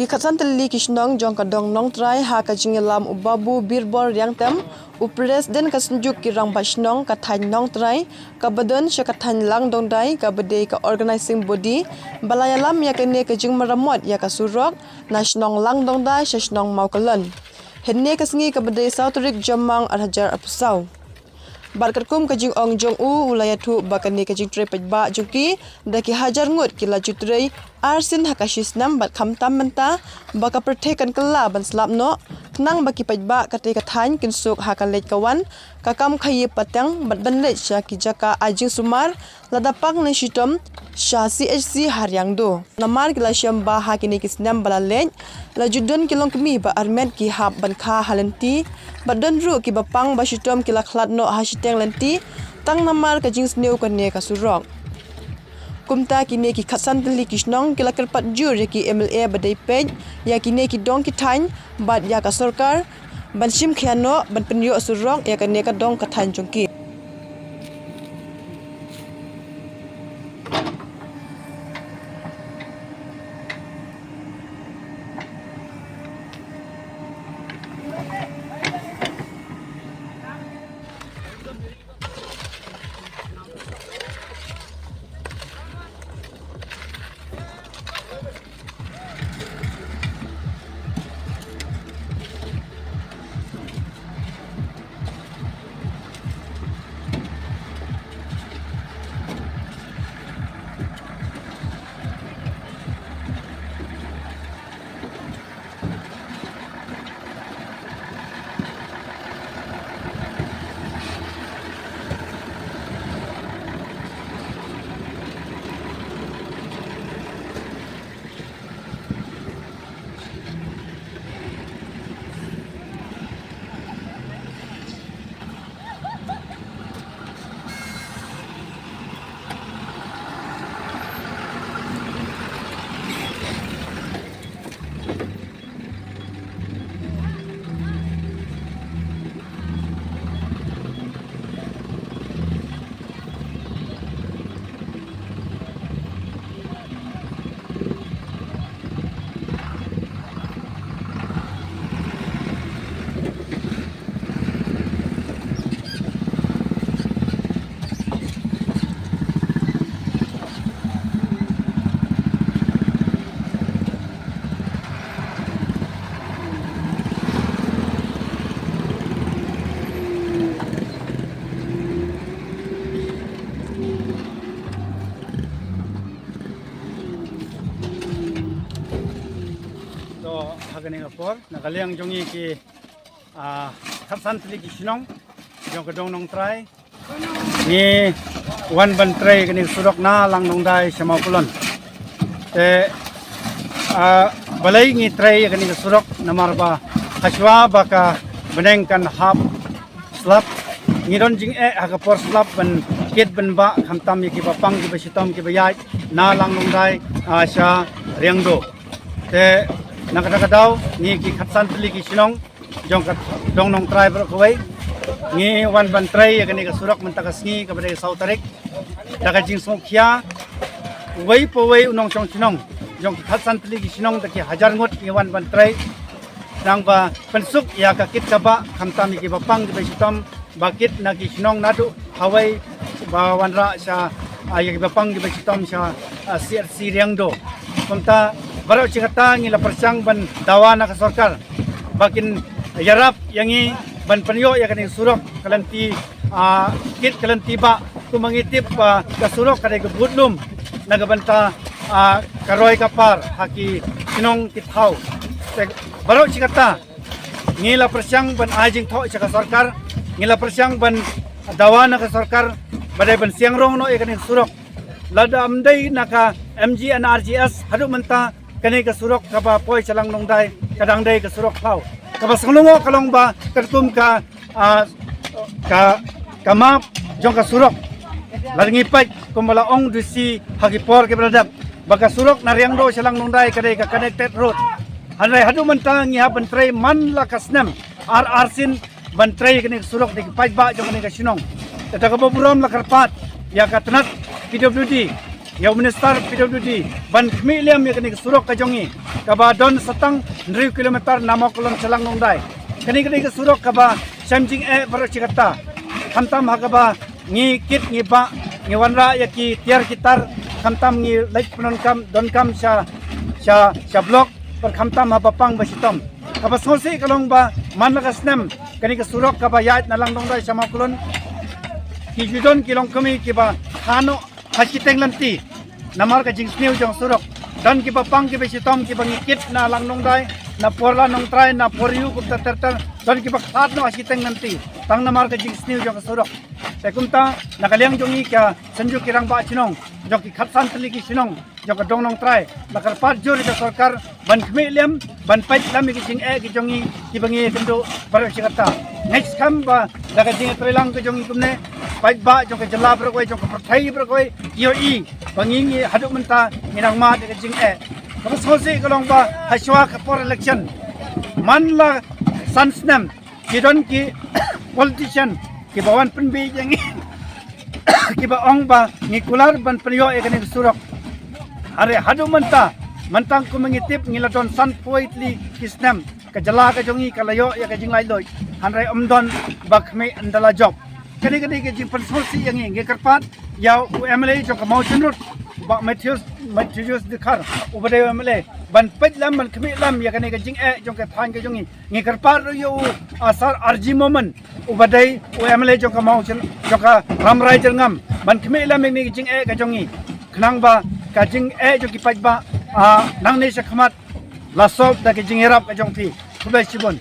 Ki khatsan teli kishnong jong kadong nong trai ha ka jingelam ubabu birbor yang tem u presiden kasunjuk ki rang bashnong kathan nong trai ka badan sha kathan lang dong dai ka bade ka organizing body balayalam ya kene ka jing maramot ya ka surok national lang dong dai shashnong maukalan henne kasngi ka bade sauturik jamang arhajar apusau Barkarkum kajing ong jong u ulayatu bakani kajing tre pajba juki daki hajar ngut kila jutrei arsin hakashis nam bat khamtam menta baka pertekan kala ban slapno nang baki pajba kate kathan kinsuk hakalet kawan kakam khaye patang bat banle shaki jaka ajing sumar ladapang ne shitom sha chc haryang do namar kila syamba hakini kisnam balalen lajudun ki Longkmie ba Armet ki hab ban kha halanti badan ru ki bapang ba Shitom kila Khlad no ha Shiteng Lynti tang namar ka jing sneu ka ne ka surok kumta ki ne ki khatsan tli kishnong kila kerpat jur ya ki MLA badai pej ya ki ne ki dong ki thain bat ya ka sarkar ban sim khiano ban penyo surok ya ka ne ka dong ka thain chungki Hagani ngapor nakaliang jongi ki khatsan tli ki sinong jong kadong nong trai ni wan ban trai kani surok na lang nong dai sama kulon te balai ngi trai kani surok namar ba haswa baka beneng kan hap slap ngiron jing hagapor slap ban kit ban ba khamtam ki bapang ki Shitom ki bayai na lang nong dai sha riangdo te nakadakadaw ni ki khatsan tli ki sinong jong kat dong nong trai bro koi ni wan ban trai kani ka surak mentakasngi ka bade sautarik daga jing songkhia wei po wei unong chong sinong jong ki khatsan tli ki sinong daki hajar ngot ni wan ban trai nang ba pensuk ya ka kit ka ba khamtam ki bapang ki Shitom bakit na ki sinong nadu hawai ba wanra sa ay ki bapang ki Shitom sa CRC riangdo kumta baru cikata ngi la persang ban dawa na ka sarkar bakin yarap yangi ban panyo ya kani surok kalanti kit kalanti ba tumangitip ka surok kare gubudlum nagabanta karoy kapar haki sinong kithaw baru cikata ngi la persang ban ajing tho ka sarkar ngi la persang ban dawa na ka sarkar badai ban siangrong no ya kani surok lada amdai naka MG and RGS hadu menta kani ka surok ka ba poi chalang nong dai kadang dai ka surok phau ka ba sanglungo kalong ba katum ka map jong ka surok laringi pai kumala ong disi hagipor ke bradap baga surok na riang do chalang nong dai kadai ka connected road hanai hadu mentang ngi haban trai man la kasnem sin ban trai kani surok di pai ba jong kani ka sinong ta ka boburom la karpat ya ka tanat PWD ya minister PWD ban khmi lem ya kani surok ka jongi ka ba don satang 9 kilometer namakulon selang nongdai kani ka surok ka ba samjing bar chikata khamtam ha ka ba ngi kit ngi ba ngi wanra ya ki tiar kitar khamtam ngi lek punon kam don kam sha blok per khamtam ha papang ba Shitom ka ba sosi kalong ba manlaga snem kani ka surok ka ba yait nalang nongdai samakulon ki judon ki Longkmie ki ba khano Shiteng Lynti namar ka jing snew jong surok dan ki papang ki Shitom ki bangikit na lang nong dai na porla nong try na poriu ku ter dan ki Khlad no Shiteng Lynti tang namar ka jing snew jong surok sekumta nakaliang jongi ka sanju kirang ba chinong jong ki khatsan tli ki chinong jong ka dong nong try nakar pat jori ka sarkar ban khme lem ban pait lam ki jing ki jongi ki bangi kendo bar chikata next kam ba daga jing trelang ka jongi kumne baik ba jong ke jela berkoi jong ke perthai berkoi yoi bangingi haduk menta minang ma de jing kamu sosi kalong ba haswa ka for election manla sansnam kidon ki politician ki bawan penbi jangi ki ba ong ba ngikular ban priyo ekani surok are haduk menta mentang ku mengitip ngiladon san poitli kisnam ka jela ka jongi kalayo ya ka jing lai loi hanrai omdon bakme andala job kali ke jing pensolsi yang nge kerpat ya UMLA jong ka mau cenrut ba Matthews dikhar ubade UMLA ban pet lam ban khmi lam ya kani ke jing jong ka than ke jongi nge kerpat yo asar arji moment ubade UMLA jong ka mau jong ka ramrai jengam ban khmi lam ni ke jing ka jongi khnang ba ka jing jong ki paj ba nang ne sa khmat la sob da ke jing herap ka jong thi khubes chibon